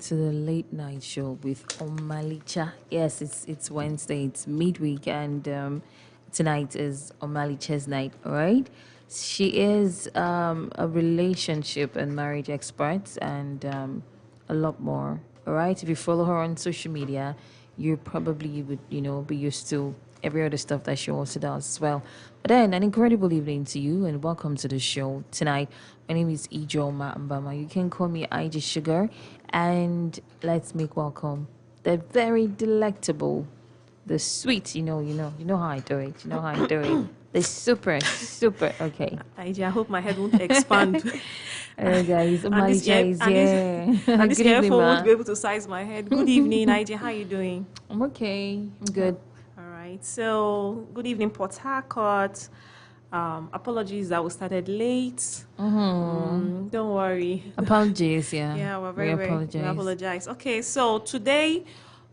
To the late night show with Omalicha. Yes, it's Wednesday, it's midweek, and tonight is Omalicha's night. All right, she is a relationship and marriage expert, and a lot more. All right, if you follow her on social media, you probably would be used to every other stuff that she also does as well. But then, an incredible evening to you, and welcome to the show tonight. My name is Ijo Mbama. You can call me IG Sugar, and let's make welcome the very delectable, the sweet. You know how I do it. You know how I do it. The super, super. Okay, I hope my head won't expand. guys, and this Malija ear, is and this, here. and this Good evening, earphone won't ma. be able to size my head. Good evening, IJ. How you doing? I'm okay. I'm good. All right. So, good evening, Port Harcourt. Apologies that we started late. Don't worry. Apologies, yeah. Yeah, we're We apologize. we apologize. Okay, so today,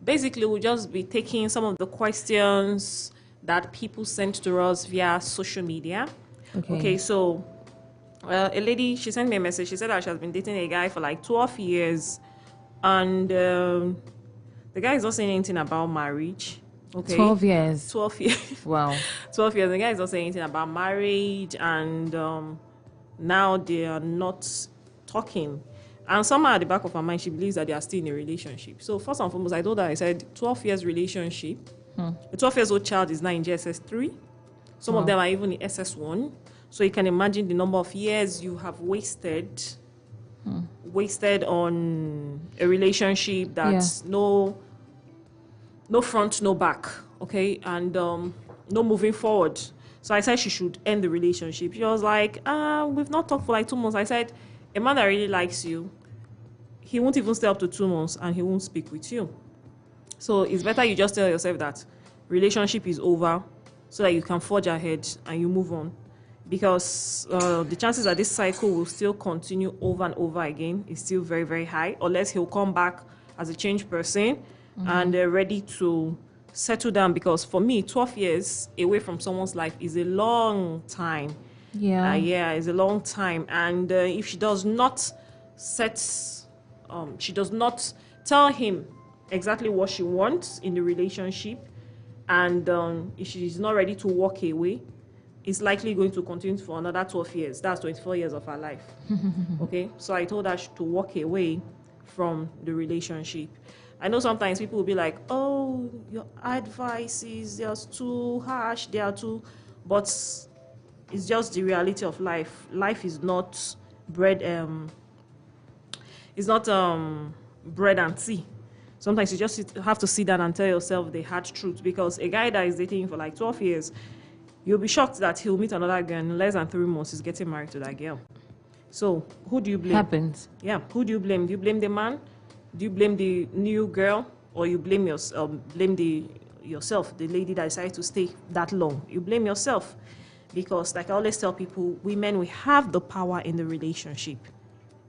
basically, we'll just be taking some of the questions that people sent to us via social media. Okay, so a lady, she sent me a message. She said that she has been dating a guy for like 12 years, and the guy is not saying anything about marriage. Okay, 12 years. 12 years. Wow. 12 years. The guy is not saying anything about marriage, and now they are not talking. And somehow at the back of her mind, she believes that they are still in a relationship. So first and foremost, I told her, I said, 12 years relationship. A 12 years old child is now in JSS 3. Some of them are even in SS1. So you can imagine the number of years you have wasted on a relationship that's no front, no back, okay, and no moving forward. So I said she should end the relationship. She was like, we've not talked for like 2 months. I said, a man that really likes you, he won't even stay up to 2 months and he won't speak with you. So it's better you just tell yourself that relationship is over so that you can forge ahead and you move on. Because the chances that this cycle will still continue over and over again is still very, very high, unless he'll come back as a changed person and they're ready to settle down. Because for me, 12 years away from someone's life is a long time. Yeah. Yeah, it's a long time. And if she does not she does not tell him exactly what she wants in the relationship, and if she's not ready to walk away, it's likely going to continue for another 12 years. That's 24 years of her life. Okay, so I told her to walk away from the relationship. I know sometimes people will be like, oh, your advice is just too harsh, they are too, but it's just the reality of life. Life is not bread, it's not bread and tea. Sometimes you just have to sit down and tell yourself the hard truth, because a guy that is dating you for like 12 years, you'll be shocked that he'll meet another girl in less than 3 months. He's getting married to that girl. So who do you blame? Happens. Yeah, who do you blame? Do you blame the man? Do you blame the new girl? Or you blame yourself, the lady that decided to stay that long? You blame yourself. Because like I always tell people, women, we have the power in the relationship.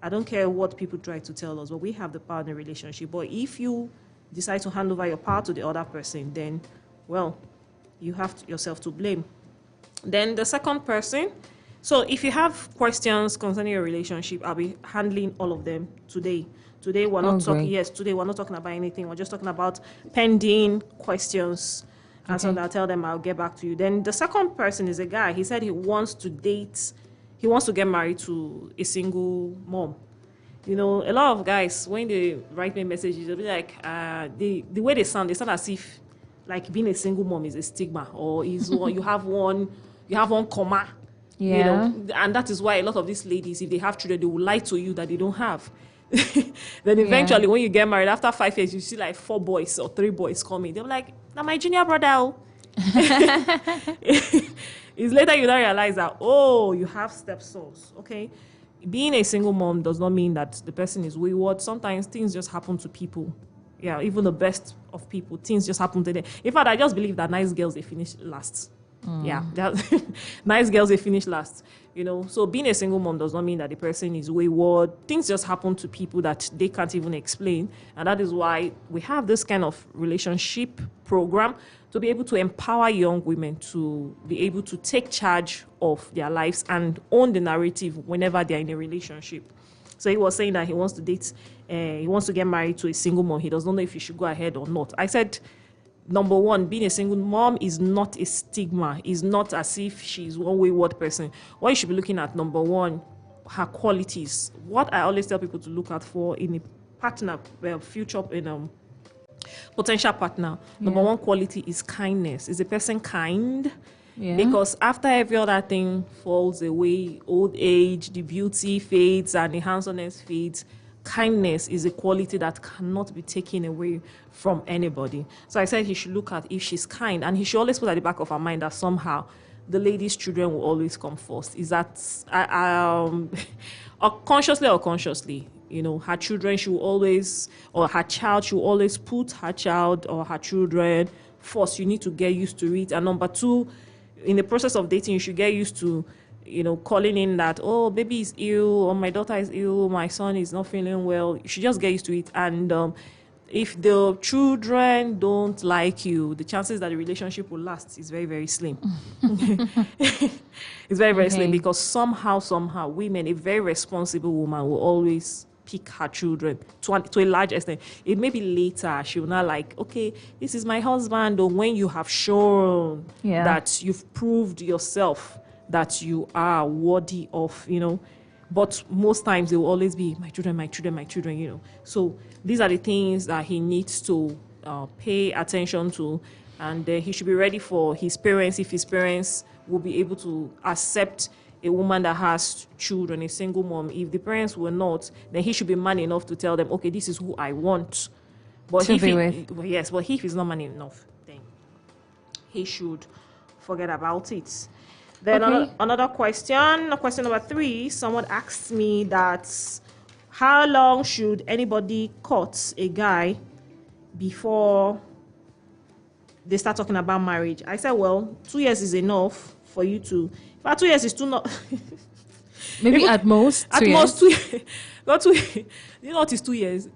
I don't care what people try to tell us, but we have the power in the relationship. But if you decide to hand over your power to the other person, then, well, you have yourself to blame. Then the second person. So if you have questions concerning your relationship, I'll be handling all of them today. Today we're not talking. Great. Yes, today we're not talking about anything. We're just talking about pending questions. And so I'll tell them I'll get back to you. Then the second person is a guy. He said he wants to date. He wants to get married to a single mom. You know, a lot of guys, when they write me messages, they'll be like, the way they sound as if like being a single mom is a stigma, or is you have one comma. Yeah. You know, and that is why a lot of these ladies, if they have children, they will lie to you that they don't have. Then eventually, when you get married, after 5 years, you see like 4 boys or 3 boys coming. They're like, "Now my junior brother." Oh." It's later you don't realize that, oh, you have stepsons. Okay, being a single mom does not mean that the person is wayward. Sometimes things just happen to people. Yeah, even the best of people, things just happen to them. In fact, I just believe that nice girls, they finish last. Yeah, nice girls, they finish last. You know, so being a single mom does not mean that the person is wayward. Things just happen to people that they can't even explain. And that is why we have this kind of relationship program to be able to empower young women to be able to take charge of their lives and own the narrative whenever they're in a relationship. So he was saying that he wants to date, he wants to get married to a single mom. He doesn't know if he should go ahead or not. I said, number one, being a single mom is not a stigma. It's not as if she's one wayward person. What you should be looking at, number one, her qualities. What I always tell people to look out for in a partner, future, potential partner. Number one quality is kindness. Is the person kind? Yeah. Because after every other thing falls away, old age, the beauty fades, and the handsomeness fades, kindness is a quality that cannot be taken away from anybody. So I said he should look at if she's kind, and he should always put at the back of her mind that somehow the lady's children will always come first. Is that or consciously or consciously, her children should always, or her child should always put her child or her children first. You need to get used to it. And number two, in the process of dating, you should get used to, calling in that, oh, baby is ill, or my daughter is ill, my son is not feeling well. You should just get used to it. And if the children don't like you, the chances that the relationship will last is very, very slim. It's very, very slim, because somehow, women, a very responsible woman will always pick her children to a large extent. It may be later she will not like, okay, this is my husband, or when you have shown that you've proved yourself that you are worthy of, but most times it will always be my children. So these are the things that he needs to pay attention to, and he should be ready for his parents, if his parents will be able to accept a woman that has children, a single mom. If the parents were not, then he should be man enough to tell them, okay, this is who I want. But if he's not man enough, then he should forget about it. Then another question number 3, someone asked me that how long should anybody court a guy before they start talking about marriage? I said, well, 2 years is enough for you to. But 2 years is too not. Maybe at most 2 years. Most 2 years. Not 2 years. You know what is 2 years?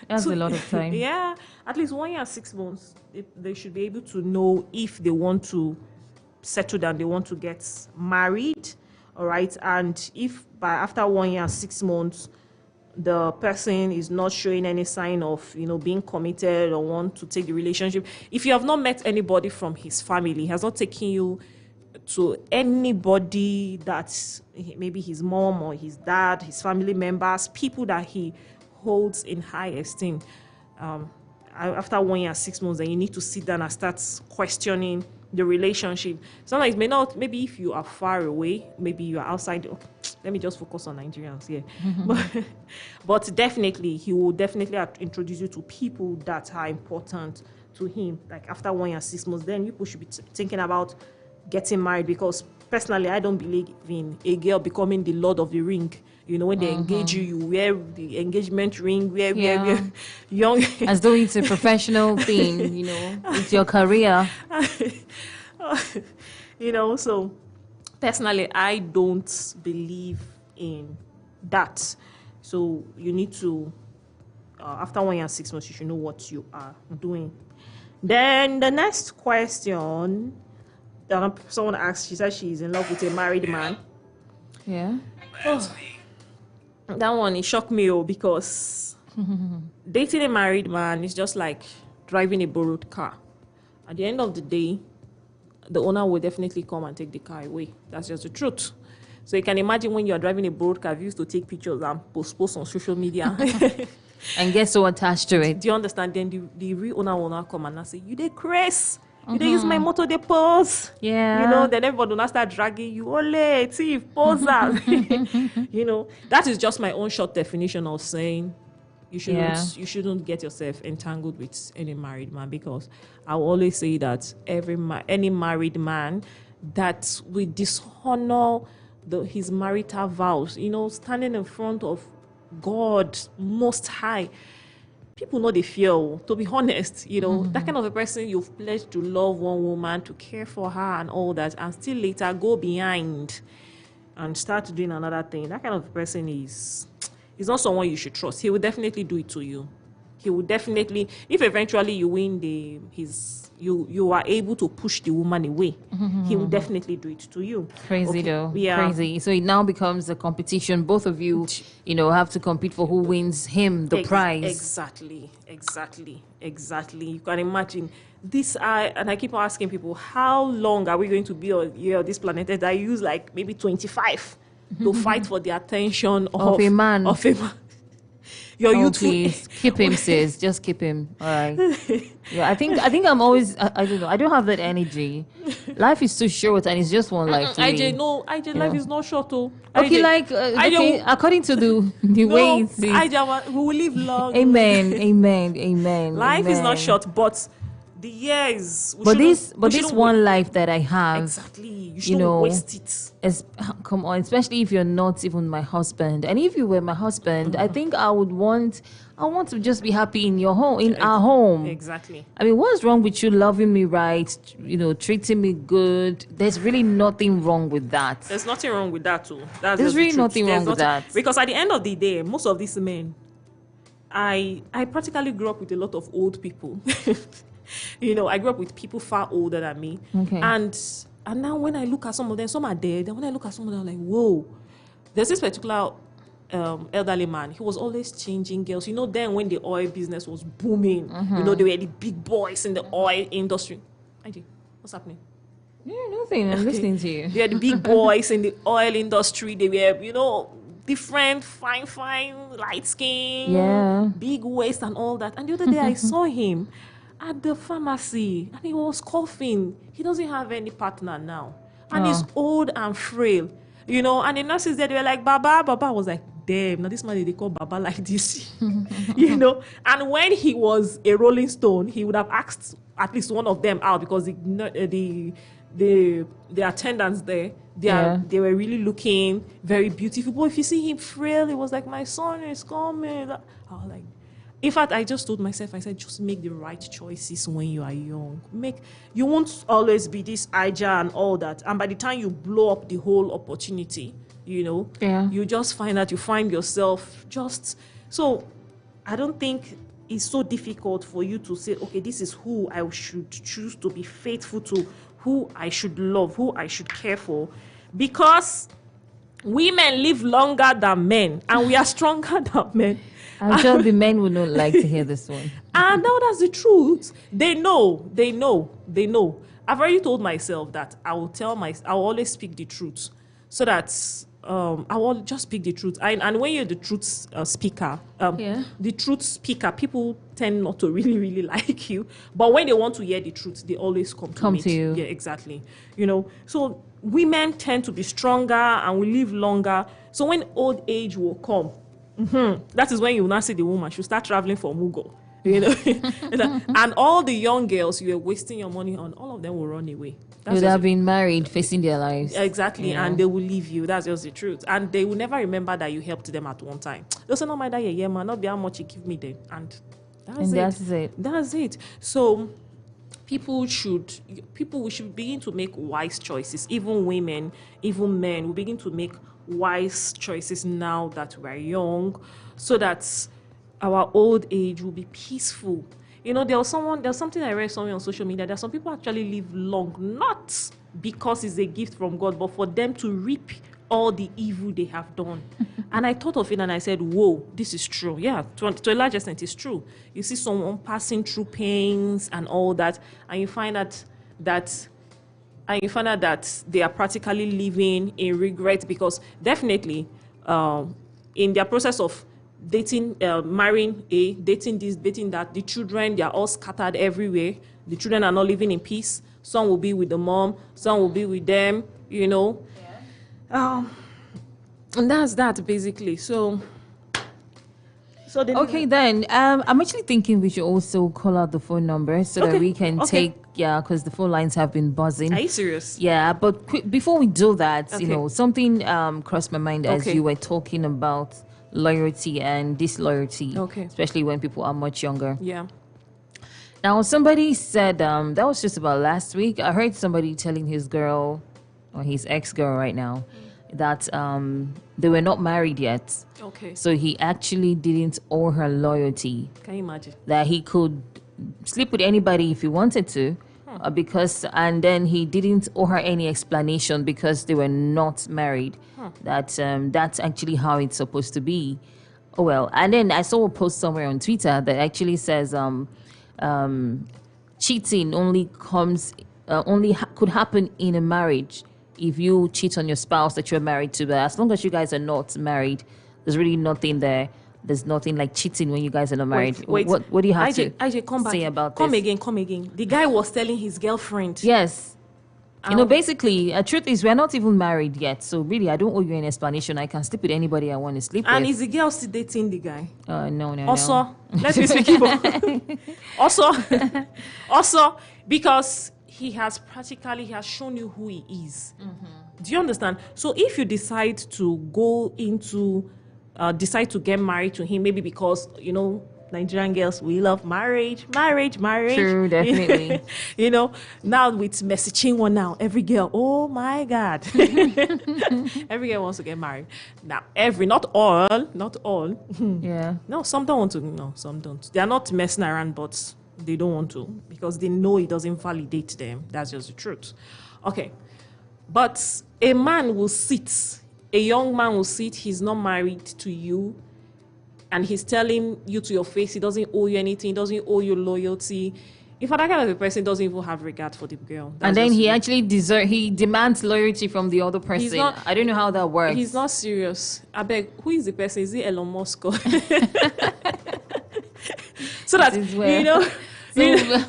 That's a lot of time. Yeah, at least 1 year and 6 months. They should be able to know if they want to settle down, they want to get married, all right? And if after 1 year and 6 months, the person is not showing any sign of, being committed or want to take the relationship, if you have not met anybody from his family, he has not taken you to anybody that's maybe his mom or his dad, his family members, people that he holds in high esteem, after 1 year and 6 months, then you need to sit down and start questioning the relationship. Sometimes maybe if you are far away, maybe you are outside. Let me just focus on Nigerians here. But definitely, he will definitely introduce you to people that are important to him. Like after 1 year and 6 months, then people should be thinking about getting married, because personally, I don't believe in a girl becoming the Lord of the Ring. When they engage you, you wear the engagement ring, wear young. As though it's a professional thing, it's your career. So personally, I don't believe in that. So you need to, after 1 year and 6 months, you should know what you are doing. Then the next question, someone asked, she said she's in love with a married man. Yeah. That one, it shocked me, because dating a married man is just like driving a borrowed car. At the end of the day, the owner will definitely come and take the car away. That's just the truth. So you can imagine when you're driving a borrowed car, you used to take pictures and post on social media. And get so attached to it. Do you understand? Then the real owner will not come and not say, you did Chris. You don't use my motor, they pose. Yeah. Then everybody will not start dragging you. Ole, thief, poser. That is just my own short definition of saying you shouldn't get yourself entangled with any married man, because I will always say that any married man that will dishonor his marital vows, standing in front of God Most High, people know they feel, to be honest, that kind of a person you've pledged to love one woman, to care for her and all that, and still later go behind and start doing another thing. That kind of person is not someone you should trust. He will definitely do it to you. he will definitely, if eventually you win you are able to push the woman away, he will definitely do it to you. Crazy though. Yeah. Crazy. So it now becomes a competition. Both of you, have to compete for who wins him the prize. Exactly. You can imagine this. I keep on asking people, how long are we going to be on this planet? That I use like maybe 25 to fight for the attention Of a man. Your Oh, youthful. please keep him, sis. Just keep him. All right. Yeah, I think I'm always. I don't know. I don't have that energy. Life is too short, and it's just one life. Really. IJ, life is not short. Oh, Okay, IJ, according to the way it's. IJ, we will live long. Amen. Life is not short, but the years. But this one life that I have. Exactly. You shouldn't waste it. Come on, especially if you're not even my husband. And if you were my husband, I think I want to just be happy in your home, in our home. Exactly. I mean, what's wrong with you loving me right, treating me good? There's really nothing wrong with that. There's nothing wrong with that too. There's really nothing wrong with that. Because at the end of the day, most of these men, I practically grew up with a lot of old people. I grew up with people far older than me. Okay. And now when I look at some of them, some are dead. And when I look at some of them, I'm like, whoa. There's this particular elderly man. He was always changing girls. Then when the oil business was booming, they were the big boys in the oil industry. IJ, what's happening? Yeah, nothing. I'm listening to you. They are the big boys in the oil industry. They were, different, fine, light skin, big waist and all that. And the other day I saw him at the pharmacy and he was coughing. He doesn't have any partner now. And he's old and frail. And the nurses there, they were like, Baba. Baba was like, damn, now this man, they call Baba like this. And when he was a Rolling Stone, he would have asked at least one of them out because the attendants there, they were really looking very beautiful. But if you see him frail, it was like, my son is coming. I was like, in fact, I just told myself, I said, just make the right choices when you are young. You won't always be this Ija and all that. And by the time you blow up the whole opportunity, you just find that you find yourself just. So I don't think it's so difficult for you to say, okay, this is who I should choose to be faithful to, who I should love, who I should care for. Because women live longer than men and we are stronger than men. I'm sure the men would not like to hear this one. And now that's the truth. They know. I've already told myself that I will always speak the truth. So that I will just speak the truth. And when you're the truth speaker, the truth speaker, people tend not to really, really like you. But when they want to hear the truth, they always come to you. Yeah, exactly. So women tend to be stronger and will live longer. So when old age will come, that is when you will not see the woman. She'll start traveling for Mugo. And all the young girls you are wasting your money on, all of them will run away. They would have been married, facing their lives. Exactly, and they will leave you. That's just the truth. And they will never remember that you helped them at one time. They'll say, no matter yeah, man, not be how much you give me then. And that's it. So people should begin to make wise choices. Even women, even men will begin to make wise choices now that we're young, so that our old age will be peaceful. There's something I read somewhere on social media. There are some people actually live long, not because it's a gift from God, but for them to reap all the evil they have done. And I thought of it and I said, whoa, this is true. Yeah, to a large extent, it's true. You see someone passing through pains and all that, and you find out that they are practically living in regret, because definitely in their process of dating, marrying, dating this, dating that, the children, they are all scattered everywhere. The children are not living in peace. Some will be with the mom, some will be with them, and that's that basically. So okay, then I'm actually thinking we should also call out the phone number so that we can take, because the phone lines have been buzzing. Are you serious? Yeah, but before we do that, something crossed my mind as you were talking about loyalty and disloyalty, especially when people are much younger. Yeah. Now, somebody said, that was just about last week, I heard somebody telling his girl, or his ex-girl right now, that they were not married yet. Okay. So he actually didn't owe her loyalty. Can you imagine? That he could sleep with anybody if he wanted to, and then he didn't owe her any explanation because they were not married. That's actually how it's supposed to be. Oh well, and then I saw a post somewhere on Twitter that actually says cheating could happen in a marriage if you cheat on your spouse that you're married to. But as long as you guys are not married, there's really nothing there. There's nothing like cheating when you guys are not married. Wait. What do you have to come back. say about come this? Come again. The guy was telling his girlfriend. Yes. Basically, truth is, we're not even married yet. So really, I don't owe you an explanation. I can sleep with anybody I want to sleep And with. is the girl still dating the guy? No. Also, let me speak Igbo. also, because he has shown you who he is. Do you understand? So if you decide to decide to get married to him, maybe because, Nigerian girls, we love marriage. True, definitely. Now with Mercy Chinwo now, every girl, oh my God. Every girl wants to get married. Now, not all. Yeah. No, some don't want to. No, some don't. They are not messing around, but they don't want to because they know it doesn't validate them. That's just the truth. Okay. But a young man will sit, he's not married to you, and he's telling you to your face he doesn't owe you anything, he doesn't owe you loyalty. If that kind of a person doesn't even have regard for the girl. And then he demands loyalty from the other person. I don't know how that works. He's not serious. I beg, who is the person? Is it Elon Musk? So that,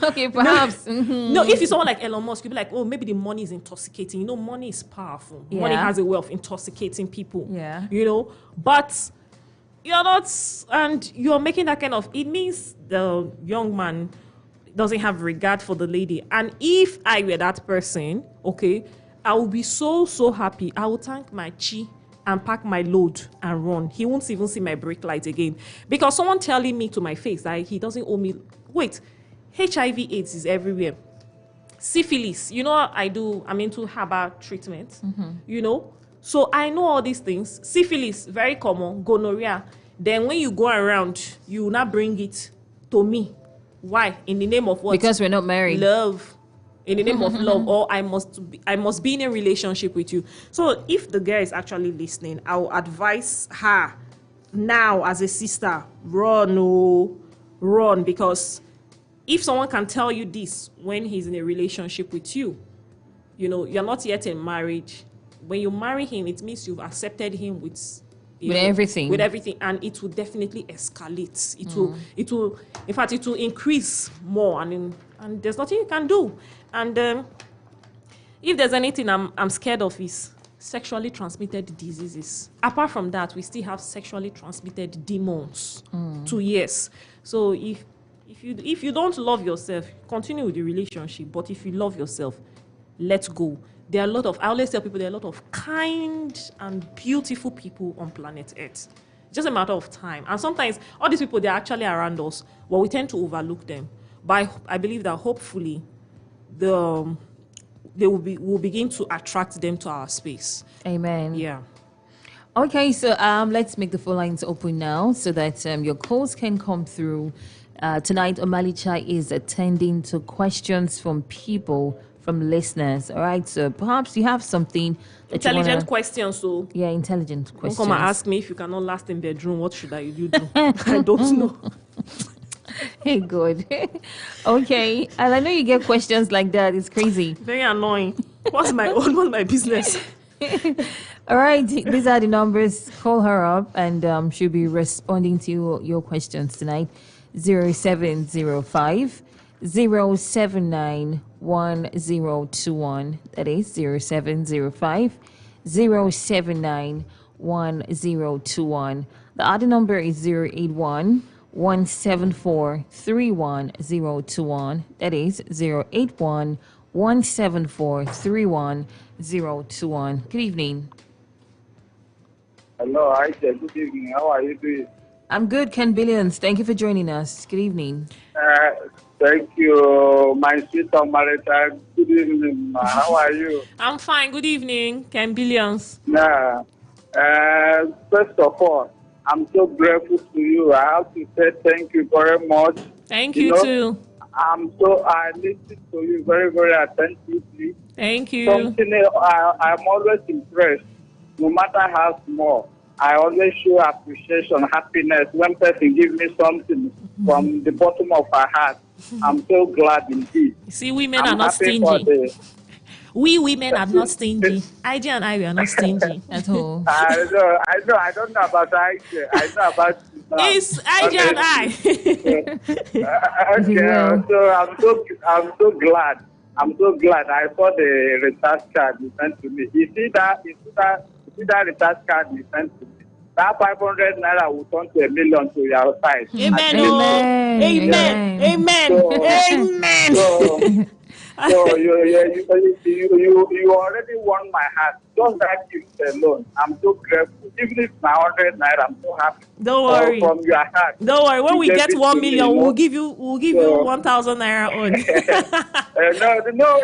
okay, perhaps. No, if it's someone like Elon Musk, you'll be like, oh, maybe the money is intoxicating. Money is powerful. Yeah. Money has a way of intoxicating people. Yeah. But you're not, and you're making that kind of, it means the young man doesn't have regard for the lady. And if I were that person, okay, I would be so, so happy. I would thank my chi and pack my load and run. He won't even see my brake light again. Because someone telling me to my face that he doesn't owe me, wait, HIV/AIDS is everywhere. Syphilis, I'm into herbal treatment, So I know all these things. Syphilis, very common. Gonorrhea. Then when you go around, you will not bring it to me. Why? In the name of what? Because we're not married. Love. In the name of love, or I must be in a relationship with you. So if the girl is actually listening, I will advise her now as a sister, run, because if someone can tell you this when he's in a relationship with you, you're not yet in marriage. When you marry him, it means you've accepted him with everything. With everything, and it will definitely escalate. It will, in fact, it will increase more, and there's nothing you can do. And if there's anything I'm scared of is sexually transmitted diseases. Apart from that, we still have sexually transmitted demons. 2 years. So if you don't love yourself, continue with the relationship. But if you love yourself, let go. I always tell people there are a lot of kind and beautiful people on planet Earth. It's just a matter of time. And sometimes all these people, they're actually around us, but we tend to overlook them. But I believe that hopefully we'll begin to attract them to our space. Amen. Yeah. Okay, so let's make the phone lines open now so that your calls can come through. Tonight, Omalicha is attending to questions from people, from listeners. All right, so perhaps you have something that intelligent questions. So yeah, intelligent questions. Don't come and ask me if you cannot last in bedroom. What should I do? I don't know. Hey, good. Okay, and I know you get questions like that. It's crazy. Very annoying. What's my business? All right, these are the numbers. Call her up, and she'll be responding to your questions tonight. 0705 079 1021. That is 0705 079 1021. The other number is 081 174 31021. That is 081 174 31021. Good evening. Hello, Aisha. Good evening. How are you doing? I'm good, Ken Billions. Thank you for joining us. Good evening. Thank you, my sister Marita. Good evening. How are you? I'm fine. Good evening, Ken Billions. Yeah. First of all, I'm so grateful to you. I have to say thank you very much. Thank You you know, too. I listen to you very, very attentively. Thank you. Something I'm always impressed, no matter how small. I always show appreciation, happiness when person give me something from the bottom of her heart. I'm so glad indeed. See, women are I'm not happy for stingy. the. We women are not stingy. IG and I, we are not stingy. At all. I don't know about Aisha. I know about you now. It's IG and I. Okay, Well. so I'm so glad. I'm so glad. I saw the recharge card you sent to me. You see that recharge card you sent to me. That 500 naira will turn to 1 million to your side. Amen. Oh, Amen. amen. So, Amen. so So you already won my heart. Just that gift alone. I'm so grateful. Even if my 100 naira, I'm so happy. Don't worry. From your heart. Don't worry. When You we gave get it 1 to me, million, you know. we'll give you 1,000 naira on. No,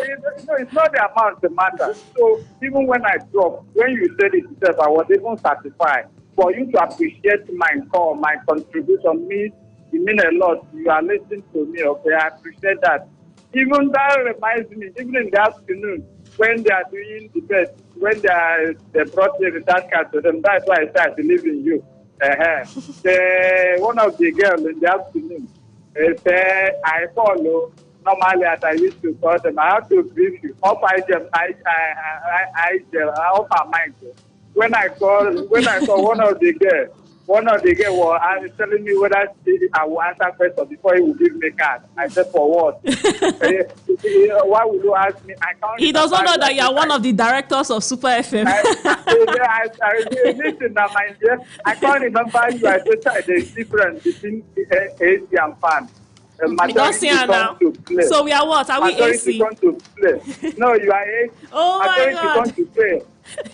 it's not the amount that matters. So even when I drop, when you said it yourself, I was even satisfied. For you to appreciate my call, my contribution means it means a lot. You are listening to me, okay? I appreciate that. Even that reminds me, even in the afternoon, when they are doing the best, when they brought the return card to them, that's why I started believing in you. One of the girls in the afternoon, say, I follow. Normally, as I used to call them, I have to brief you. Off off my mind. When I saw one of the girls was telling me whether I will answer question before he will give me card. I said, for what? Why would you ask me? I can't. He does not know that you are one of the directors of Super FM. I listen, my dear. I can't remember you. I said there's difference between AC and fan. We don't see her now. So we are what? Are we AC? Come to play. No, you are AC. Oh my God. Come to play.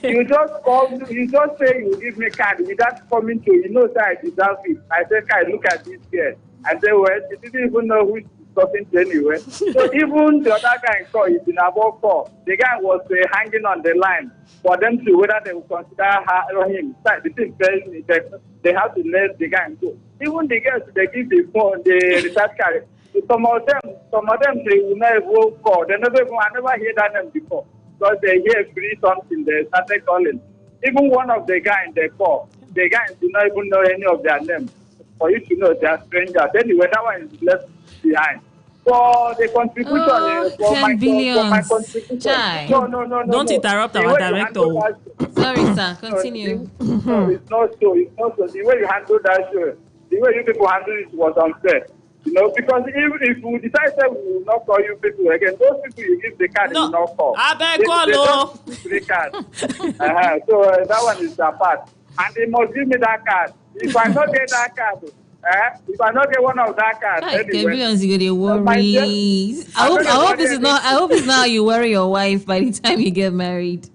You just call. You just say you give me card without coming to. You know that I deserve it. I said, "Kai, look at this girl." I said, "Well, she didn't even know who she's talking to anyway." So even the other guy call, it's in about call. The guy was hanging on the line for them to whether they will consider him. The thing tells me that they have to let the guy go. Even the girls, they give the phone, the recharge card. So some of them, they will never call. I never hear that name before. Because they hear free something, they started calling. Even one of the guys they call, the guys do not even know any of their names. For you to know they are strangers. Anyway, that one is left behind. So the contribution for my contribution. Chai. No. Don't interrupt our director. Sorry, sir. Continue. No, it's not so. It's not so. The way you handle that show, the way you people handle it was unfair. You know, because even if we decide that we will not call you people again, those people you give the card will not call. I beg They call. don't give the card. So that one is apart. And they must give me that card. If I not get that card, if I not get one of that card, anyway. I hope it's not how you worry your wife by the time you get married.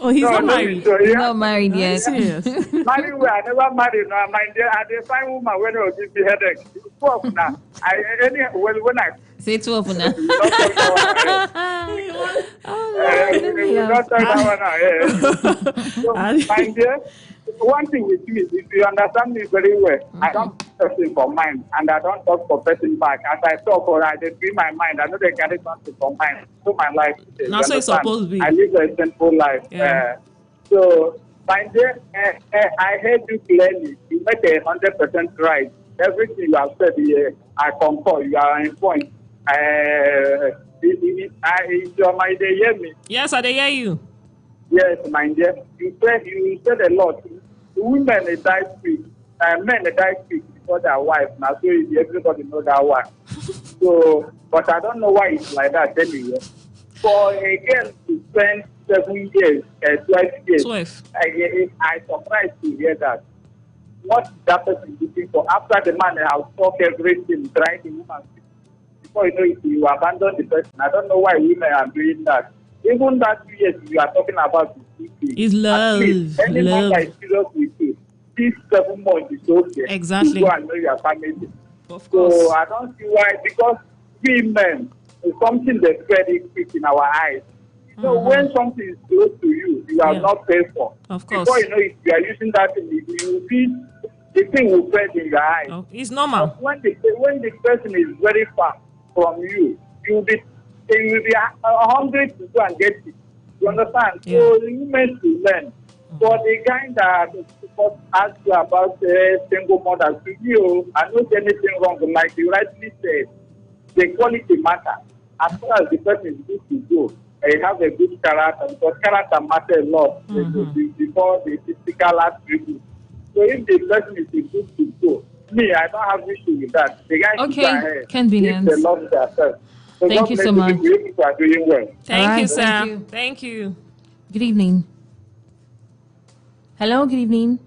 Oh, he's not married. So, He's not married yet. Yes. Married where I never married. No, my dear, I find woman when they will give me headache. It's 12 now. When I Say 12 now. we will not talk that one now. So, my dear, one thing with me, if you understand me very well, I don't put person for mind and I don't talk for person back. As I talk or I just free my mind, I know they carry something for mind. So my life. Not so it's supposed to be. I live a simple life. Yeah. So, my dear, I heard you clearly. You make 100% right. Everything you have said here, I concur. You are on point. They hear me. Yes, I hear you. Yes, my dear. You said a lot. Women they die quick. Men they die quick before their wife. Now, so everybody know that one. So, but I don't know why it's like that anyway. For a girl to spend 7 years, 12 years, 12. I surprised to hear that. What that person is looking for after the man has talked everything, trying the woman. Before you know it, you abandon the person. I don't know why women are doing that. Even that 2 years you are talking about It's love. Any man that is serious with you, 6-7 months is okay. Exactly. You go and know your family. Of course. So I don't see why, because we men, it's something that's very quick in our eyes. So when something is close to you, you have not paid for. Of course. Before you know it, you are using that thing, you will see the thing will spread in your eyes. Oh, it's normal. But when the person is very far from you, you will be hungry to go and get it. You understand? Yeah. So you meant to learn. For the guy that asked you about single mothers, to you, I don't see anything wrong. Like you rightly said, the quality matter. As far as the person is good to go, they have a good character, because character matters a lot before the physical attribute. So if the person is good to go, me, I don't have issue with that. The guy should go ahead. Convenience. If they love themselves. So Thank you so much. You are doing well. Thank you, sir. Thank you. Thank you. Good evening. Hello, good evening.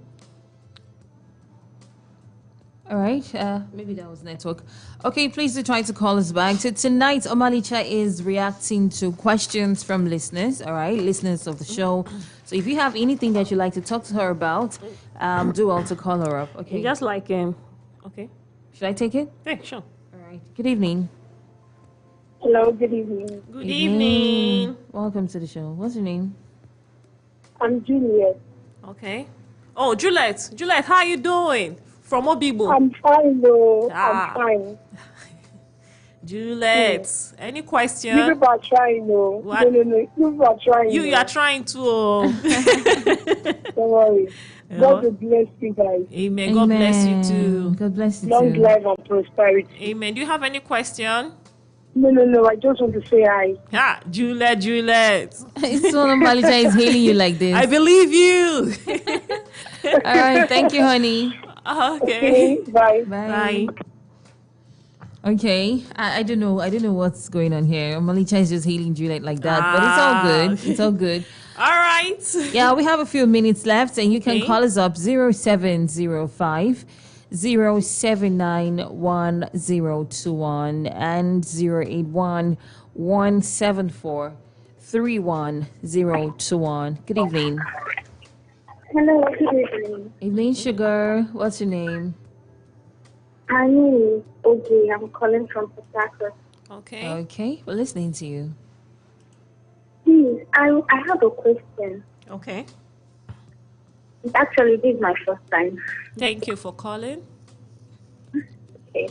All right, maybe that was network. Okay, please do try to call us back. So tonight, Omalicha is reacting to questions from listeners, all right, listeners of the show. So if you have anything that you'd like to talk to her about, do also call her up, okay? Just like okay. Should I take it? Yeah, sure. All right, good evening. Hello, good evening. Good evening. Welcome to the show. What's your name? I'm Juliet. Okay. Oh, Juliet. Juliet, how are you doing? From Obibo. I'm fine, though. Ah. I'm fine. Juliet, any question? You people are trying, though. What? No. You people are trying. You are trying to. Don't worry. Yeah. God will bless you guys. Amen. God bless you too. God bless you Long too. life and prosperity. Amen. Do you have any question? No. I just want to say hi. Ah, Juliet. It's so Omalicha is hailing you like this. I believe you. All right, thank you, honey. Okay. Bye. Bye. Okay, I don't know. I don't know what's going on here. Omalicha is just hailing Juliet like that, but it's all good. It's all good. All right. Yeah, we have a few minutes left, and you can Okay. call us up 0705 079 1021 and 081 174 31021. Good evening. Hello, good evening. Evening, sugar. What's your name? I'm okay. I'm calling from Port Harcourt. Okay. Okay, we're listening to you. Please, I have a question. Okay. Actually, this is my first time. Thank you for calling. Okay.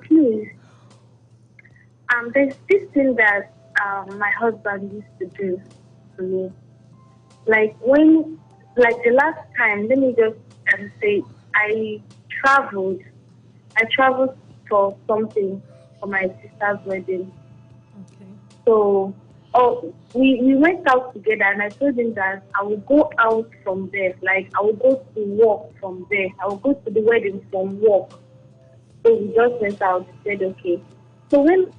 Please. There's this thing that my husband used to do to me. Like the last time, let me just say, I traveled for something for my sister's wedding. Okay. So, we went out together, and I told him that I will go out from there. Like, I will go to work from there. I will go to the wedding from work. So we just went out. He said, okay. So when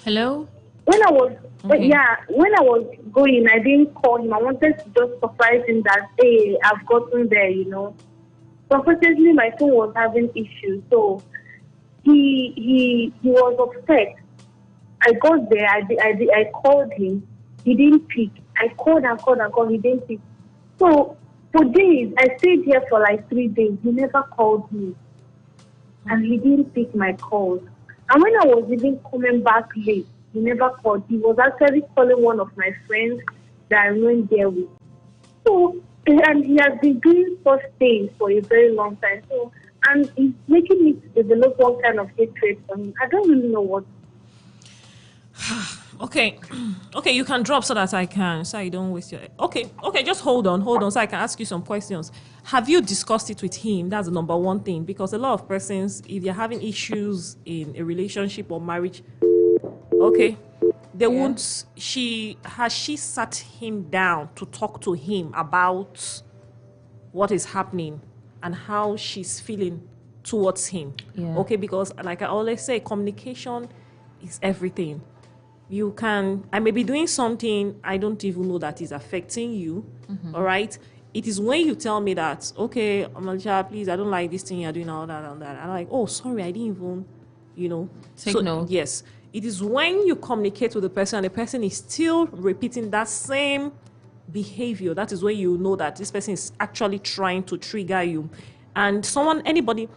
Hello? I was, Okay. when I was going, I didn't call him. I wanted to just surprise him that, hey, I've gotten there, you know. So unfortunately, my phone was having issues. So he was upset. I got there. I called him. He didn't pick. I called and called. He didn't pick. So for days, I stayed here for like 3 days. He never called me, and he didn't pick my calls. And when I was even coming back late, he never called. He was actually calling one of my friends that I went there with. So, and he has been doing such things for a very long time. So, and it's making me develop one kind of hatred for him. I don't really know what. Okay. Okay, you can drop so that I can, so I don't waste your... Okay, just hold on, so I can ask you some questions. Have you discussed it with him? That's the number one thing, because a lot of persons, if they're having issues in a relationship or marriage, okay, they won't... Has she sat him down to talk to him about what is happening and how she's feeling towards him? Yeah. Okay, because like I always say, communication is everything. I may be doing something I don't even know that is affecting you. All right. It is when you tell me that, okay, Omalicha, please, I don't like this thing you're doing, all that. I'm like, oh, sorry, I didn't even, Take note. Yes. It is when you communicate with the person and the person is still repeating that same behavior, that is when you know that this person is actually trying to trigger you. And anybody,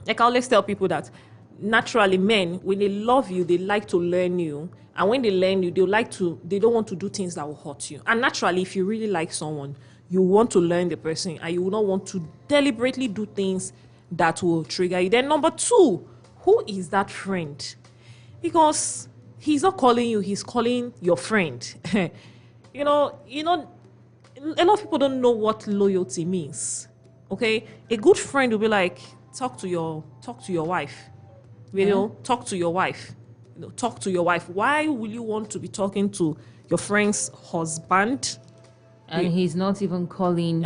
like I always tell people that naturally men, when they love you, they like to learn you. And when they learn you, they don't want to do things that will hurt you. And naturally, if you really like someone, you want to learn the person and you will not want to deliberately do things that will trigger you. Then number 2, who is that friend? Because he's not calling you, he's calling your friend. you know, a lot of people don't know what loyalty means. Okay? A good friend will be like, talk to your wife. Talk to your wife. Talk to your wife. Why will you want to be talking to your friend's husband? And he's not even calling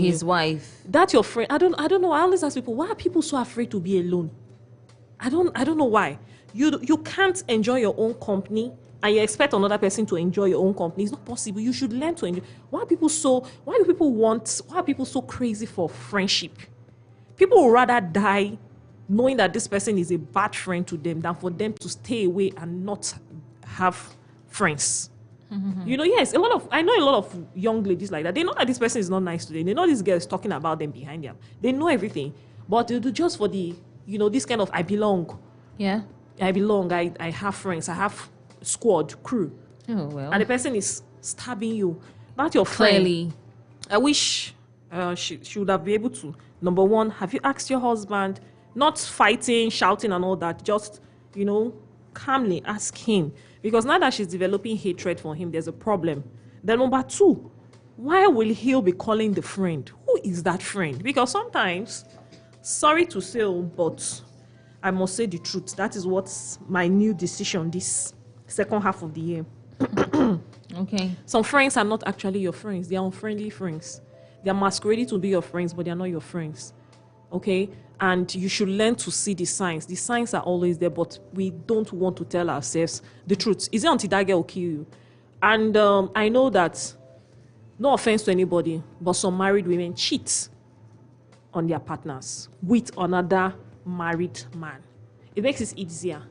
his wife. That's your friend. I don't know. I always ask people, why are people so afraid to be alone? I don't know why. You can't enjoy your own company and you expect another person to enjoy your own company. It's not possible. You should learn to enjoy. Why are people so crazy for friendship? People would rather die knowing that this person is a bad friend to them than for them to stay away and not have friends. Yes, I know a lot of young ladies like that. They know that this person is not nice to them. They know this girl is talking about them behind them. They know everything. But they do just for the, this kind of I belong. Yeah. I belong. I have friends. I have squad, crew. Oh, well. And the person is stabbing you. Not your friend. Clearly. I wish she would have been able to. Number 1, have you asked your husband? Not fighting, shouting and all that. Just, calmly ask him. Because now that she's developing hatred for him, there's a problem. Then number 2, why will he be calling the friend? Who is that friend? Because sometimes, sorry to say, but I must say the truth. That is what's my new decision this second half of the year. Okay. Some friends are not actually your friends. They are unfriendly friends. They are masquerading to be your friends, but they are not your friends. Okay? And you should learn to see the signs. The signs are always there, but we don't want to tell ourselves the truth. Is it until that girl will kill you? And I know that, no offense to anybody, but some married women cheat on their partners with another married man. It makes it easier.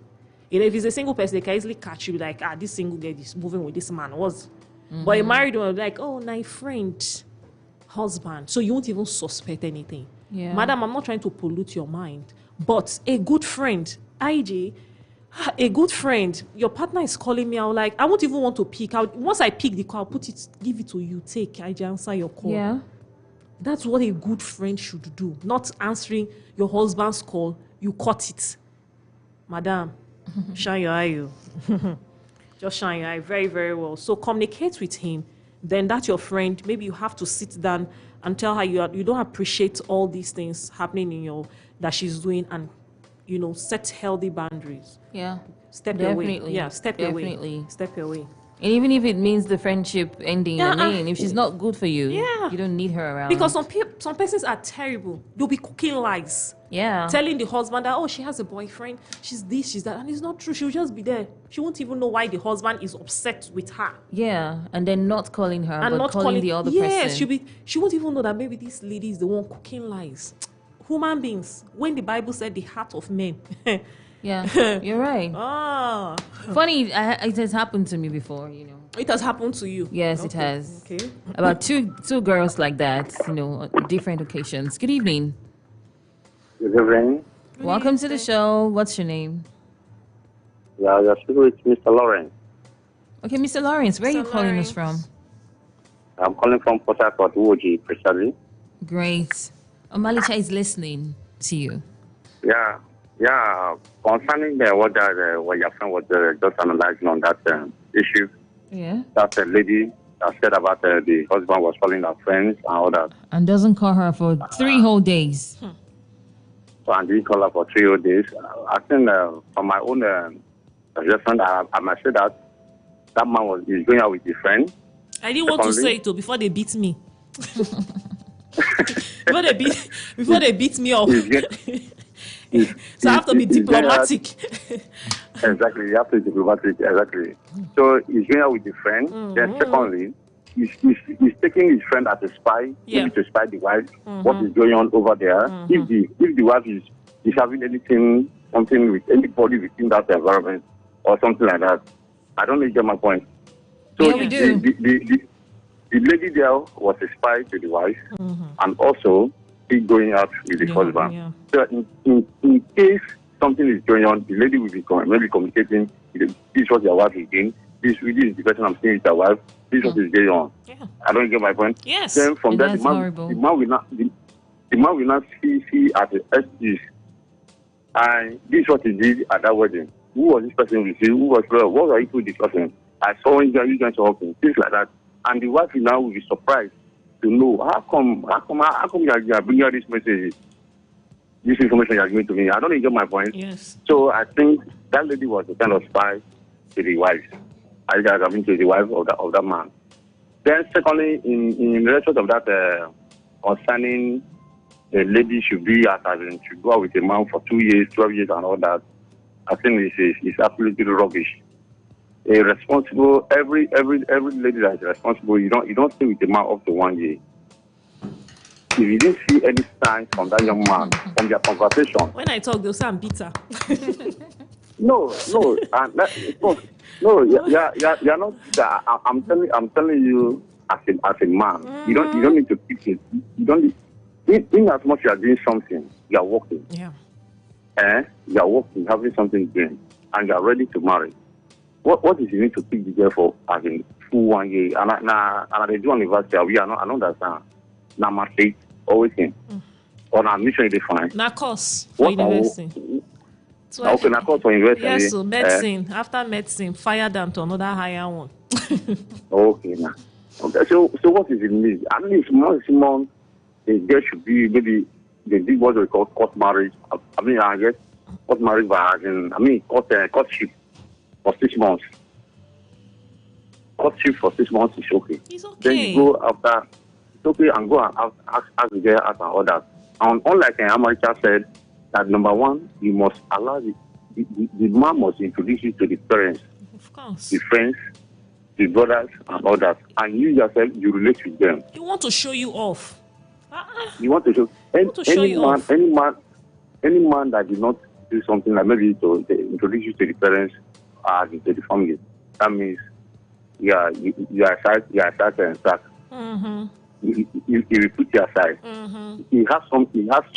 If it's a single person, they can easily catch you like, this single girl is moving with this man. But a married one will be like, my friend, husband. So you won't even suspect anything. Yeah. Madam, I'm not trying to pollute your mind, but a good friend, IJ, a good friend, your partner is calling me out, like, I won't even want to pick out. Once I pick the call, I'll give it to you. Take, IJ, answer your call. Yeah. That's what a good friend should do. Not answering your husband's call. You cut it. Madam, shine your eye, you. Just shine your eye very, very well. So communicate with him. Then that's your friend. Maybe you have to sit down and tell her you don't appreciate all these things happening that she's doing, and set healthy boundaries. Yeah. Step Definitely. away. Yeah, step Definitely. away. Step away. And even if it means the friendship ending, if she's not good for you, Yeah. you don't need her around. Because some persons are terrible. They'll be cooking lies. Yeah. Telling the husband that, she has a boyfriend, she's this, she's that. And it's not true. She'll just be there. She won't even know why the husband is upset with her. Yeah. And then not calling her, And but not calling the other yes, person. she won't even know that maybe this lady is the one cooking lies. Human beings. When the Bible said the heart of men. Yeah. You're right. Ah. Funny, it has happened to me before, It has happened to you. Yes, Okay, it has. Okay. About two girls like that, on different occasions. Good evening. Good evening. Welcome to the show. What's your name? Yeah, you're speaking with Mr. Lawrence. Okay, Mr. Lawrence, where are you Mr. calling us Lawrence. from? I'm calling from Port Harcourt, Uoji, precisely. Great. Omalicha is listening to you. Yeah, concerning what your friend was just analyzing on that issue, Yeah. that lady that said about the husband was calling her friends and all that. And doesn't call her for 3 whole days. So I didn't call her for 3 whole days. I think from my own suggestion, I might say that man is going out with his friend. I didn't want to say it before they beat me. before they beat me up. So I have to be diplomatic. Exactly, you have to be diplomatic. Exactly. So he's going out with a friend. Then secondly, he's taking his friend as a spy, maybe to spy the wife, what is going on over there. If the wife is having something with anybody within that environment or something like that, I don't know if you get my point. So Yeah, we do. the lady there was a spy to the wife, and also he going out with the husband. Yeah. So in case something is going on, the lady will be maybe communicating. This is what your wife is doing. This is the person I'm seeing with your wife. This is what is going on. Yeah. I don't get my point. Yes. Then from And that, that's the horrible. man will not see as an excuse. And this is what he did at that wedding. Who was this person with you? Who was what were you two discussing? I saw you guys talking, things like that. And the wife now will be surprised to know how come you are bringing out this message, this information you are giving to me. I don't even get my point. Yes. So I think that lady was the kind of spy to the wife. I mean to the wife of that man. Then secondly, in relation of that concerning a lady should go out with a man for 2 years, 12 years and all that, I think it's absolutely rubbish. A responsible every lady that is responsible, you don't stay with a man up to 1 year. If you didn't see any signs from that young man from their conversation. When I talk, they'll say I'm bitter. No, you're not. I'm telling you, as a man, you don't need to keep it. You don't. In as much you are doing something, you are working. Yeah. You are working, having something doing, and you are ready to marry. What is you need to pick the girl for as in full 1 year? And they do university. I don't understand. Now my state always in. Or now mission is defined. Na course for university. So okay, na course for university. Yes, so medicine. After medicine, fire them to another higher one. Okay, now. Okay, so what is it mean? At least maximum a girl should be maybe they did what we call court marriage. I guess court marriage courtship for 6 months. Courtship for 6 months is okay. It's okay. Then you go after. It's okay and go and ask the girl as and others. And unlike America said that number one, you must allow the man must introduce you to the parents, Of course. the friends, the brothers and others, and you yourself you relate with them. You want to show you off. You want to show any man that did not do something like maybe to introduce you to the parents to the family. That means you are aside and stuck. You will put you aside. You have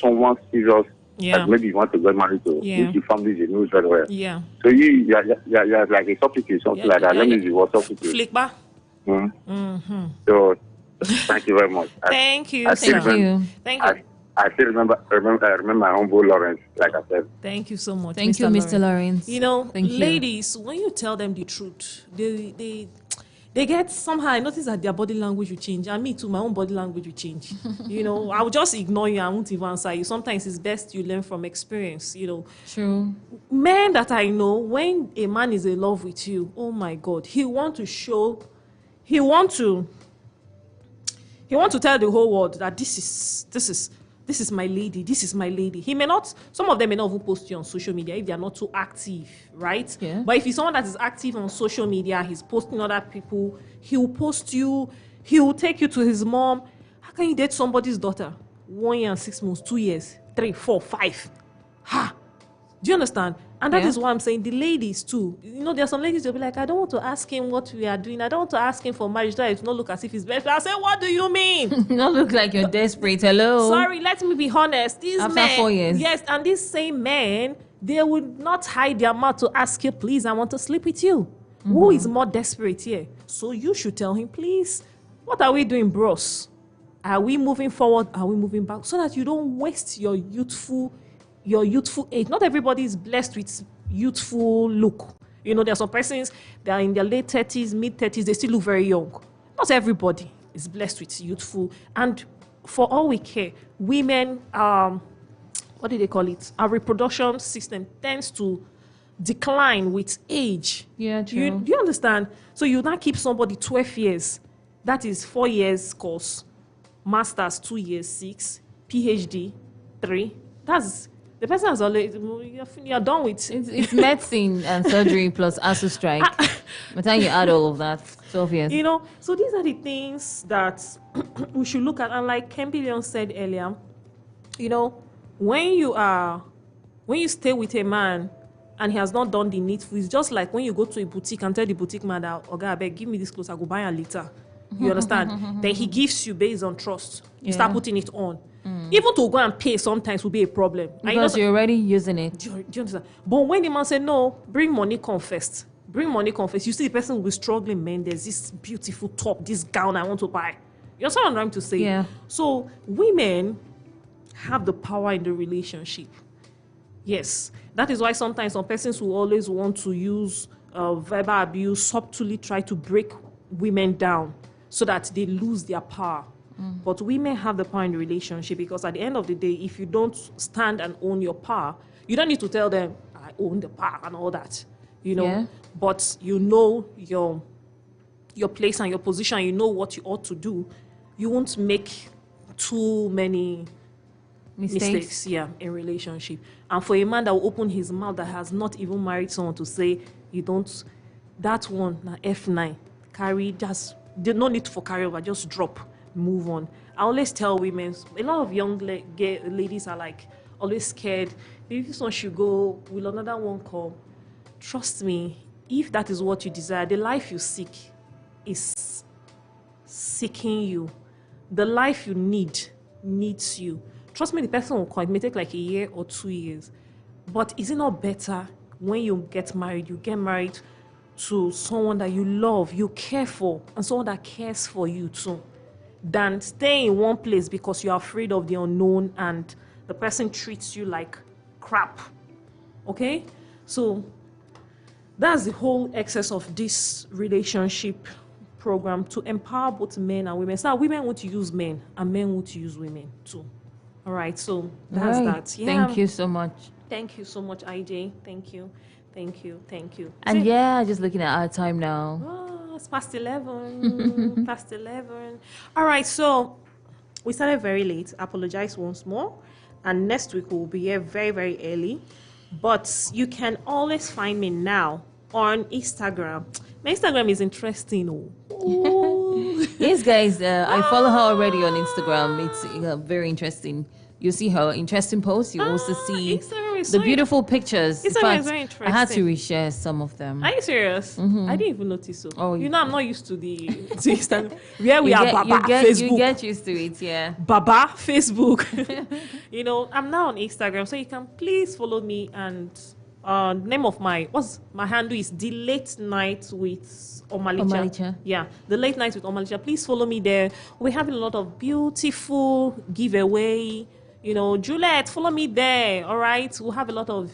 someone serious that maybe you want to get married to. Yeah. Which your family you know very well. Yeah. So you are like a substitute, something like that. Let me use the word substitute. Flickba. So thank you very much. Thank you. Thank you. Thank you. I still remember my humble Lawrence, like I said. Thank you so much. Thank you, Mr. Lawrence. You know, Thank you. ladies, when you tell them the truth, they get somehow. I notice that their body language will change, and me too. My own body language will change. You know, I will just ignore you. I won't even answer you. Sometimes it's best you learn from experience. You know, True. men that I know, when a man is in love with you, oh my God, he want to tell the whole world that this is my lady, this is my lady. He may not, some of them may not even post you on social media if they are not too active, right? Yeah. But if he's someone that is active on social media, he's posting other people, he will post you, he will take you to his mom. How can you date somebody's daughter? 1 year and 6 months, 2 years, 3, 4, 5. Ha! Do you understand? And that is why I'm saying the ladies too. You know, there are some ladies they'll be like, I don't want to ask him what we are doing. I don't want to ask him for marriage. So it not look as if he's best. I say, what do you mean? Not look like you're desperate. Hello. Sorry, let me be honest. These After men, 4 years. yes, and these same men, they would not hide their mouth to ask you, please, I want to sleep with you. Who is more desperate here? So you should tell him, please, what are we doing, bros? Are we moving forward? Are we moving back? So that you don't waste your youthful age. Not everybody is blessed with youthful look. You know, there are some persons that are in their late 30s, mid 30s, they still look very young. Not everybody is blessed with youthful. And for all we care, women, what do they call it? Our reproduction system tends to decline with age. Yeah, true. Do you understand? So you now keep somebody 12 years. That is 4 years course. Masters 2 years, 6. PhD 3. That's the person has always, you're done with. It's medicine and surgery plus ASU strike. By the time you add all of that, 12 years. You know, so these are the things that we should look at. And like Kempi said earlier, you know, when you stay with a man and he has not done the needful, it's just like when you go to a boutique and tell the boutique man that, okay, I beg, give me this clothes, I go buy it later. You understand? Then he gives you based on trust. You start putting it on. Even to go and pay sometimes will be a problem. Because you're already using it. Do you understand? But when the man said, no, bring money, confess. Bring money, confess. You see the person will be struggling, man. There's this beautiful top, this gown I want to buy. You understand what I'm trying to say? Yeah. So women have the power in the relationship. Yes. That is why sometimes some persons will always want to use verbal abuse, subtly try to break women down so that they lose their power. But women have the power in the relationship, because at the end of the day, if you don't stand and own your power, you don't need to tell them, I own the power and all that, you know. Yeah. But you know your place and your position, you know what you ought to do. You won't make too many mistakes, in relationship. And for a man that will open his mouth that has not even married someone to say, you don't, that one, na F9, carry, just, there's no need for carryover, just drop, move on. I always tell women, a lot of young ladies are like, always scared. If this one should go, will another one come? Trust me, if that is what you desire, the life you seek is seeking you. The life you need needs you. Trust me, the person will come. It may take like a year or 2 years. But is it not better when you get married to someone that you love, you care for, and someone that cares for you too, than staying in one place because you're afraid of the unknown and the person treats you like crap? Okay? So that's the whole excess of this relationship program, to empower both men and women. So that women want to use men and men want to use women too. All right, so that's that. Yeah. Thank you so much. Thank you so much, IJ. Thank you. And just looking at our time now. Oh, it's past 11. Past 11. All right, so we started very late. Apologize once more. And next week we'll be here very, very early. But you can always find me now on Instagram. My Instagram is interesting. Yes, guys, I follow her already on Instagram. It's very interesting. You see her interesting posts. You also see the beautiful pictures. Instagram is very interesting. I had to reshare some of them. Are you serious? I didn't even notice so. Oh, you know, I'm not used to the to Instagram. Where we are, Baba, Facebook. You get used to it, yeah. Baba, Facebook. You know, I'm now on Instagram, so you can please follow me. And name of my handle is The Late Night with Omalicha. Yeah, The Late Night with Omalicha. Please follow me there. We're having a lot of beautiful giveaway. You know, Juliet, follow me there. All right, we'll have a lot of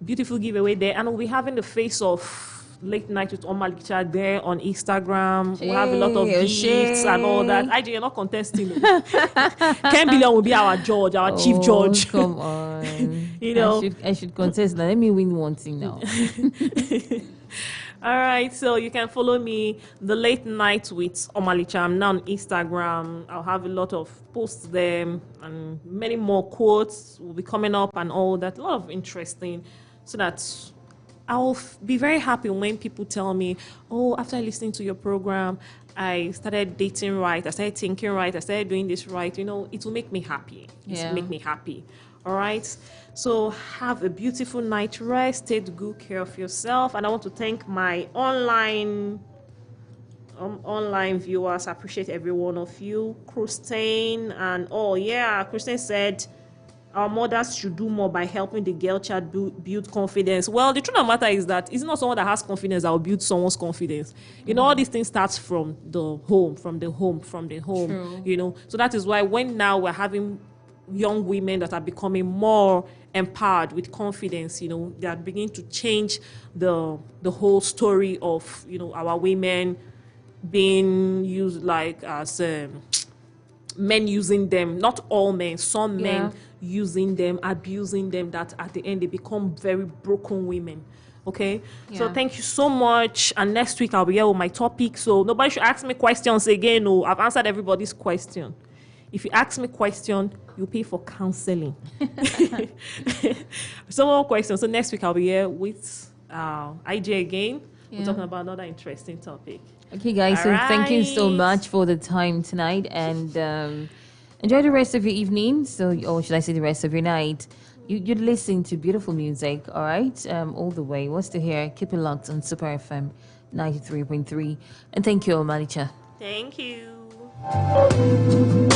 beautiful giveaway there, and we'll be having the face of Late Night with Omalicha there on Instagram. We'll have a lot of gifts and all that. IJ, you're not contesting. 10 billion will be our judge, our chief judge. Come on. You know, I should contest now. Let me win one thing now. All right, so you can follow me, The Late Night with Omalicha. I'm now on Instagram. I'll have a lot of posts there, and many more quotes will be coming up and all that. A lot of interesting, so that I'll be very happy when people tell me, oh, after listening to your program, I started dating right, I started thinking right, I started doing this right. You know, it will make me happy. It will make me happy. All right. So have a beautiful night rest. Take good care of yourself. And I want to thank my online viewers. I appreciate every one of you. Christine and Christine said our mothers should do more by helping the girl child build confidence. Well, the truth of the matter is that it's not someone that has confidence that will build someone's confidence. You know, all these things starts from the home. True. You know, so that is why when now we're having young women that are becoming more empowered with confidence, you know, they are beginning to change the whole story of, you know, our women being used like as men using them, not all men, some men using them, abusing them, that at the end they become very broken women. Okay, so thank you so much. And next week I'll be here with my topic, so nobody should ask me questions again. No, I've answered everybody's question. If you ask me question, you pay for counseling. Some more questions. So next week I'll be here with IJ again. We're talking about another interesting topic. Okay, guys. Thank you so much for the time tonight, and enjoy the rest of your evening. Or should I say the rest of your night? You're listening to beautiful music, all right? All the way. What's to hear? Keep it locked on Super FM 93.3. And thank you, Omalicha. Thank you.